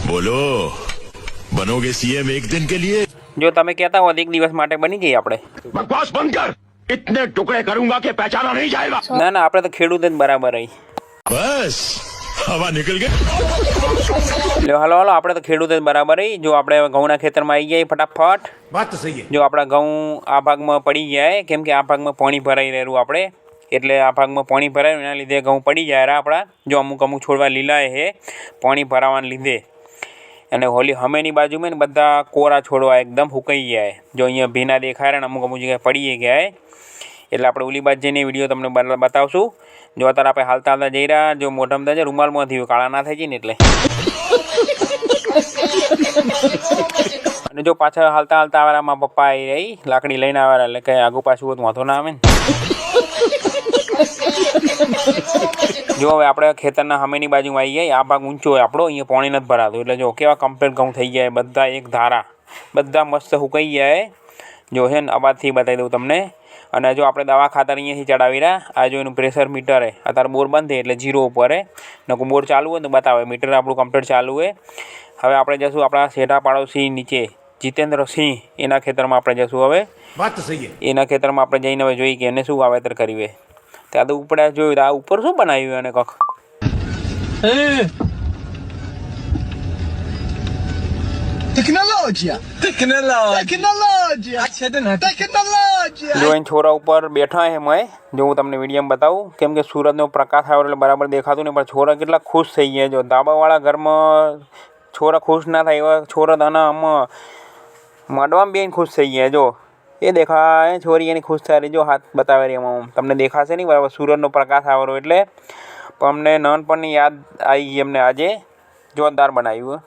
बोलो बनोगे सीएम एक दिन के लिए। જો તમે કહેતા હોત એક દિવસ માટે બની જઈએ આપણે, बकवास बंद कर, इतने टुकड़े करूंगा कि पहचाना नहीं जाएगा। ના ના આપણે તો ખેડૂત જ બરાબર રહી। बस हवा निकल गई। હાલો હાલો આપણે તો ખેડૂત જ બરાબર રહી। જો આપણે હવે ઘઉંના ખેતરમાં આવી જાય ફટાફટ। વાત તો સહી છે। જો આપણા ઘઉં આ ભાગમાં પડી જાય, કેમ કે આ ભાગમાં પાણી ભરાઈ રહેલું આપણે, એટલે આ ભાગમાં પાણી ભરાયું એના લીધે ઘઉં પડી જાય આપણા। જો અમુક અમુક છોડવા લીલા છે પાણી ભરાવાને લીધે, અને હોલી હમેની બાજુમાં ને બધા કોરા છોડવા એકદમ સુકાઈ ગયા। જો અહીંયા ભીના દેખાય ને અમુક અમુક જગ્યાએ પડી ગયા, એટલે આપણે ઓલી બાજુ જઈને વિડીયો તમને બતાવશું। જો અત્યારે આપણે હાલતા હાલતા જઈ રહ્યા, જો મોઢામાં થાય રૂમાલમાંથી કાળા ના થઈ જાય ને એટલે। અને જો પાછળ હાલતા હાલતા આવેલા મારા પપ્પા આવી રહી લાકડી લઈને આવેલા, એટલે કે આગુ પાછું હોય તો વાંધો ના આવે ને। જો હવે આપણે ખેતરના સામેની બાજુમાં આવી જાય, આ ભાગ ઊંચો હોય આપણો, અહીંયા પાણી નથી ભરાતું, એટલે જો કેવા કમ્પ્લીટ ઘઉં થઈ જાય બધા એક ધારા, બધા મસ્ત સુકાઈ જાય। જો છે ને અબાદથી બતાવી દઉં તમને। અને જો આપણે દવા ખાતર અહીંયાથી ચડાવી રહ્યા, આ જો એનું પ્રેશર મીટર છે, અત્યારે બોર બંધ છે એટલે 0 ઉપર છે, નકું બોર ચાલુ હોય તો બતાવે મીટર આપણું કમ્પ્લીટ ચાલુ છે। હવે આપણે જઈશું આપણા શેઠા પાડોશી નીચે જીતેન્દ્રસિંહ, એના ખેતરમાં આપણે જઈશું હવે। વાત તો સહી છે। એના ખેતરમાં આપણે જઈને હવે જોઈએ કે એને શું વાવેતર કર્યું છે। ત્યાં તો ઉપડે જોયું, આ ઉપર શું બનાવ્યું એને કખ જો અહીં છોરા ઉપર બેઠા હે મેં, જો હું તમને વિડીયોમાં બતાવું, કેમ કે સૂરજનો પ્રકાશ આવ્યો એટલે બરાબર દેખાતું નહીં, પણ છોરા કેટલા ખુશ થઈ ગયા। જો ધાબાવાળા ઘરમાં છોરા ખુશ ના થાય એવા છોરા આના આમાં માંડવામાં બેન ખુશ થઈ ગયા। જો એ દેખાય છોરી એની ખુશ થાય રહી, જો હાથ બતાવે રહી એમાં તમને દેખાશે નહીં બરાબર, સૂરજનો પ્રકાશ આવ્યો એટલે પણ અમને નાનપણની યાદ આવી ગઈ અમને, આજે જોરદાર બનાવ્યું।